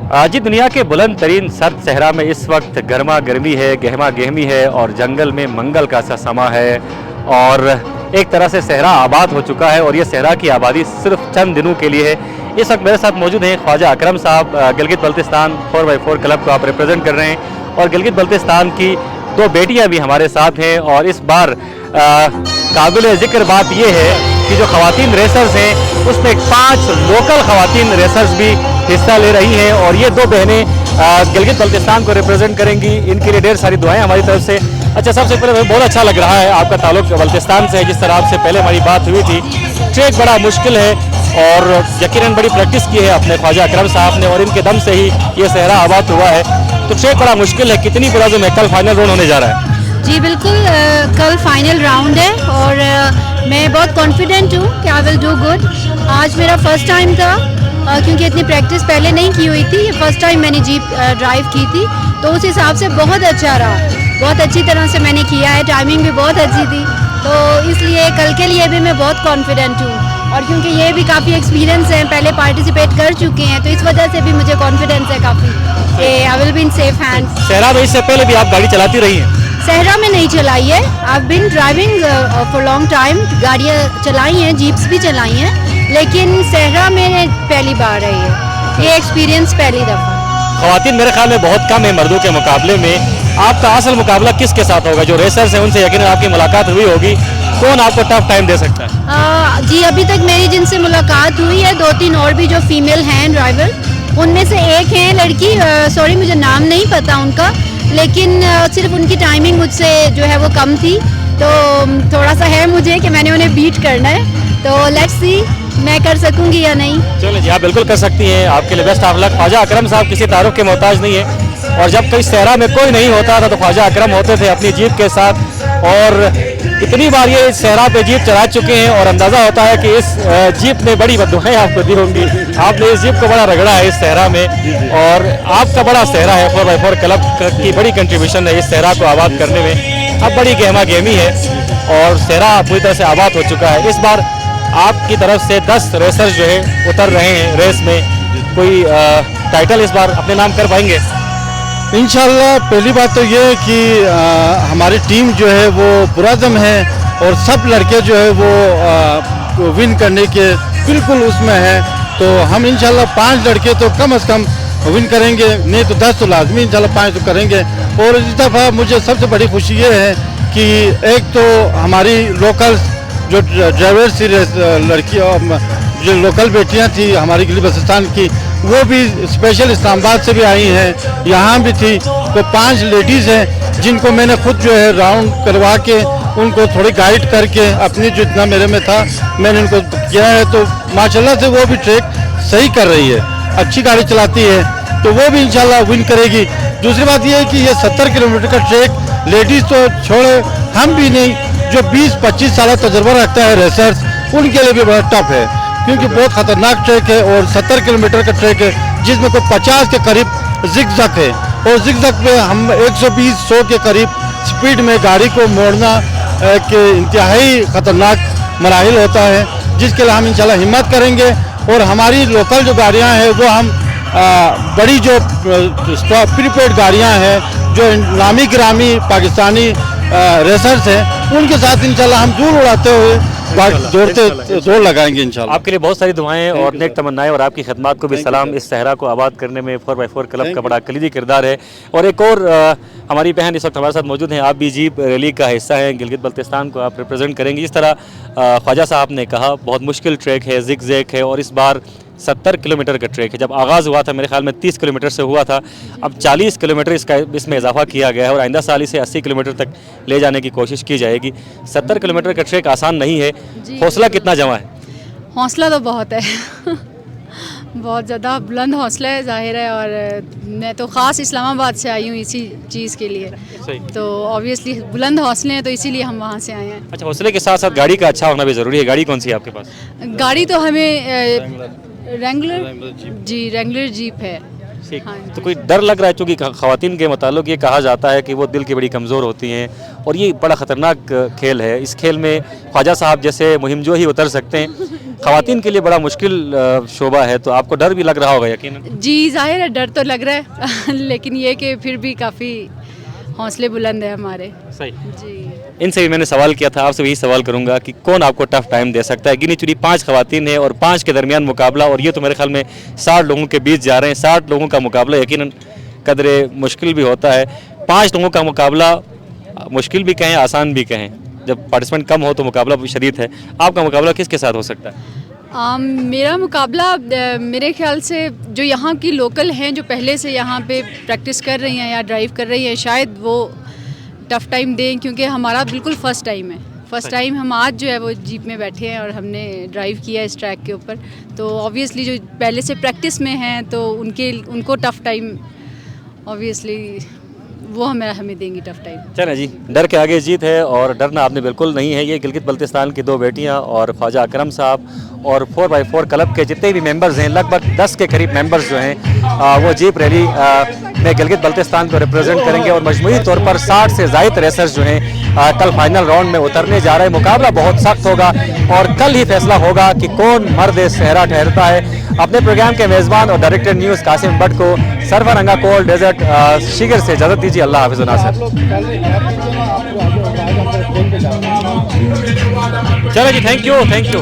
जी दुनिया के बुलंद तरीन सर्द सहरा में इस वक्त गर्मा गर्मी है, गहमा गहमी है और जंगल में मंगल का सा समा है और एक तरह से सहरा आबाद हो चुका है और ये सहरा की आबादी सिर्फ चंद दिनों के लिए है। इस वक्त मेरे साथ मौजूद हैं ख्वाजा अकरम साहब, गिलगित बल्तिस्तान 4x4 क्लब को आप रिप्रेजेंट कर रहे हैं और गिलगित बल्तिस्तान की दो बेटियां भी हमारे साथ हैं। और इस बार काबिल ज़िक्र बात यह है कि जो ख़वातीन रेसर्स हैं उसमें 5 लोकल ख़वातीन रेसर्स भी हिस्सा ले रही हैं और ये दो बहनें गिलगित बल्तिस्तान को रिप्रेजेंट करेंगी। इनके लिए ढेर सारी दुआएं हमारी तरफ से। अच्छा, सबसे पहले बहुत अच्छा लग रहा है आपका ताल्लुक बल्तिस्तान से है। जिस तरह आपसे पहले हमारी बात हुई थी, ट्रैक बड़ा मुश्किल है और यकीनन बड़ी प्रैक्टिस की है अपने ख्वाजा अकरम साहब ने और इनके दम से ही ये सहरा आबाद हुआ है। तो ट्रैक बड़ा मुश्किल है, कितनी बुराजों में कल फाइनल राउंड होने जा रहा है? जी बिल्कुल, कल फाइनल राउंड है और मैं बहुत कॉन्फिडेंट हूँ कि आई विल डू गुड। आज मेरा फर्स्ट टाइम था क्योंकि इतनी प्रैक्टिस पहले नहीं की हुई थी। ये फर्स्ट टाइम मैंने जीप ड्राइव की थी तो उस हिसाब से बहुत अच्छा रहा, बहुत अच्छी तरह से मैंने किया है, टाइमिंग भी बहुत अच्छी थी। तो इसलिए कल के लिए भी मैं बहुत कॉन्फिडेंट हूँ और क्योंकि ये भी काफ़ी एक्सपीरियंस है, पहले पार्टिसिपेट कर चुके हैं तो इस वजह से भी मुझे कॉन्फिडेंस है काफ़ी कि I will be in safe hands. सहरा में इससे पहले भी आप गाड़ी चलाती रही हैं? सहरा में नहीं चलाई है, I have been driving for long time. गाड़ियाँ चलाई हैं, जीप्स भी चलाई हैं, लेकिन सहरा में पहली बार है ये एक्सपीरियंस पहली दफ़ा। ख़वातीन मेरे ख्याल में बहुत कम है मर्दों के मुकाबले में। आपका असल मुकाबला किसके साथ होगा? जो रेसर्स हैं उनसे यकीनन आपकी मुलाकात हुई होगी, कौन आपको टफ टाइम दे सकता है? जी अभी तक मेरी जिनसे मुलाकात हुई है 2-3 और भी जो फीमेल हैं ड्राइवर, उनमें से एक है लड़की, सॉरी मुझे नाम नहीं पता उनका, लेकिन सिर्फ उनकी टाइमिंग मुझसे जो है वो कम थी तो थोड़ा सा है मुझे कि मैंने उन्हें बीट करना है। तो लेट्स सी मैं कर सकूंगी या नहीं। चलो जी, आप बिल्कुल कर सकती हैं, आपके लिए बेस्ट ऑफ लक। ख्वाजा अकरम साहब किसी तारुफ के मोहताज नहीं है और जब कई सहरा में कोई नहीं होता था तो ख्वाजा अकरम होते थे अपनी जीप के साथ और इतनी बार ये सहरा पे जीप चला चुके हैं और अंदाज़ा होता है कि इस जीप ने बड़ी बददुआएं आपको दी होंगी। आपने इस जीप को बड़ा रगड़ा है इस सहरा में और आपका बड़ा सहरा है। 4x4 क्लब की बड़ी कंट्रीब्यूशन है इस सहरा को आबाद करने में। अब बड़ी गहमा गहमी है और सहरा पूरी तरह से आबाद हो चुका है। इस बार आपकी तरफ से 10 रेसर्स जो है उतर रहे हैं रेस में। कोई टाइटल इस बार अपने नाम कर पाएंगे? इंशाल्लाह। पहली बात तो ये है कि हमारी टीम जो है वो पुरादम है और सब लड़के जो है वो विन करने के बिल्कुल उसमें है। तो हम इंशाल्लाह 5 लड़के तो कम से कम विन करेंगे, नहीं तो 10 तो लाजमी इंशाल्लाह 5 तो करेंगे। और इस दफ़ा मुझे सबसे बड़ी खुशी ये है कि एक तो हमारी लोकल जो ड्राइवर्स थी लड़की जो लोकल बेटियां थी हमारी गिलगित बल्तिस्तान की, वो भी स्पेशल इस्लामाबाद से भी आई हैं, यहाँ भी थी। तो 5 लेडीज़ हैं जिनको मैंने खुद जो है राउंड करवा के उनको थोड़ी गाइड करके अपनी जितना मेरे में था मैंने उनको किया है। तो माशाल्लाह से वो भी ट्रैक सही कर रही है, अच्छी गाड़ी चलाती है, तो वो भी इंशाल्लाह विन करेगी। दूसरी बात ये है कि ये 70 किलोमीटर का ट्रैक लेडीज़ तो छोड़े, हम भी नहीं, जो 20-25 साल तजुर्बा रखता है रेसर्स, उनके लिए भी बड़ा टफ है क्योंकि बहुत ख़तरनाक ट्रैक है और 70 किलोमीटर का ट्रैक है जिसमें कोई 50 के करीब जिगजैग है और जिगजैग पे हम 120-100 के करीब स्पीड में गाड़ी को मोड़ना के इंतहाई ख़तरनाक मराहिल होता है, जिसके लिए हम इंशाल्लाह हिम्मत करेंगे। और हमारी लोकल जो गाड़ियाँ हैं वो हम बड़ी जो प्रीपेड गाड़ियाँ हैं जो नामी गिरामी पाकिस्तानी रेसर्स हैं उनके साथ इंशाल्लाह हम दूर उड़ाते हुए जोर लगाएंगे इंशाल्लाह। आपके लिए बहुत सारी दुआएं और नेक तमन्नाएं और आपकी खिदमत को भी सलाम। इस सहरा को आबाद करने में 4x4 क्लब का बड़ा कलीदी किरदार है। और एक और हमारी बहन इस वक्त हमारे साथ मौजूद हैं, आप भी जीप रैली का हिस्सा हैं, गिलगित बल्तिस्तान को आप रिप्रेजेंट करेंगी। जिस तरह ख्वाजा साहब ने कहा बहुत मुश्किल ट्रैक है, जिगजैग है और इस बार 70 किलोमीटर का ट्रैक है। जब आगाज़ हुआ था मेरे ख्याल में 30 किलोमीटर से हुआ था, अब 40 किलोमीटर इसमें इजाफा किया गया है और आइंदा साल इसे 80 किलोमीटर तक ले जाने की कोशिश की जाएगी। 70 किलोमीटर का ट्रैक आसान नहीं है, हौसला कितना जमा है? हौसला तो बहुत है बहुत ज़्यादा बुलंद हौसला है ज़ाहिर है। और मैं तो ख़ास इस्लामाबाद से आई हूँ इसी चीज़ के लिए, तो ऑब्वियसली बुलंद हौसले हैं तो इसीलिए हम वहाँ से आए हैं। अच्छा, हौसले के साथ साथ गाड़ी का अच्छा होना भी ज़रूरी है। गाड़ी कौन सी है आपके पास? गाड़ी तो हमें रेंगुलर जीप है। हाँ, तो कोई डर लग रहा है? क्योंकि ख़वातीन के मुताल्लिक़ ये कहा जाता है कि वो दिल की बड़ी कमज़ोर होती हैं और ये बड़ा ख़तरनाक खेल है। इस खेल में ख्वाजा साहब जैसे मुहिम जो ही उतर सकते हैं। खवातीन के लिए बड़ा मुश्किल शोबा है, तो आपको डर भी लग रहा होगा यकीनन। जी जाहिर है डर तो लग रहा है लेकिन ये कि फिर भी काफ़ी हौसले बुलंद है हमारे। सही। जी इनसे भी मैंने सवाल किया था, आपसे भी यही सवाल करूंगा कि कौन आपको टफ टाइम दे सकता है। गिनी चुनी 5 खवातीन है और 5 के दरमियान मुकाबला, और ये तो मेरे ख्याल में 60 लोगों के बीच जा रहे हैं। 60 लोगों का मुकाबला यकीनन कदरे मुश्किल भी होता है। 5 लोगों का मुकाबला मुश्किल भी कहें आसान भी कहें, जब पार्टिसिपेंट कम हो तो मुकाबला भी शदीद है। आपका मुकाबला किसके साथ हो सकता है? मेरा मुकाबला मेरे ख्याल से जो यहाँ की लोकल हैं जो पहले से यहाँ पे प्रैक्टिस कर रही हैं या ड्राइव कर रही हैं, शायद वो टफ़ टाइम दें, क्योंकि हमारा बिल्कुल फ़र्स्ट टाइम है। फ़र्स्ट टाइम हम आज जो है वो जीप में बैठे हैं और हमने ड्राइव किया इस ट्रैक के ऊपर, तो ऑब्वियसली जो पहले से प्रैक्टिस में हैं तो उनको टफ़ टाइम ऑब्वियसली वो हमें देंगी टफ़ टाइम। चलें जी, डर के आगे जीत है और डरना आपने बिल्कुल नहीं है। ये गिलगित बल्तिस्तान की 2 बेटियां और ख्वाजा अकरम साहब और 4x4 क्लब के जितने भी मेंबर्स हैं, लगभग 10 के करीब मेंबर्स जो हैं वो जीप रैली में गिलगित बल्तिस्तान को रिप्रेजेंट करेंगे और मजमूई तौर पर 60 से ज़ायद रेसर्स जो हैं कल फाइनल राउंड में उतरने जा रहे हैं। मुकाबला बहुत सख्त होगा और कल ही फैसला होगा कि कौन मर्द सहरा ठहरता है। अपने प्रोग्राम के मेज़बान और डायरेक्टर न्यूज़ कासिम भट्ट को सरवर रंगा कोल डेजर्ट शिगर से इजाज़त दीजिए। अल्लाह हाफ़िज़ व नासिर। चलो जी, थैंक यू।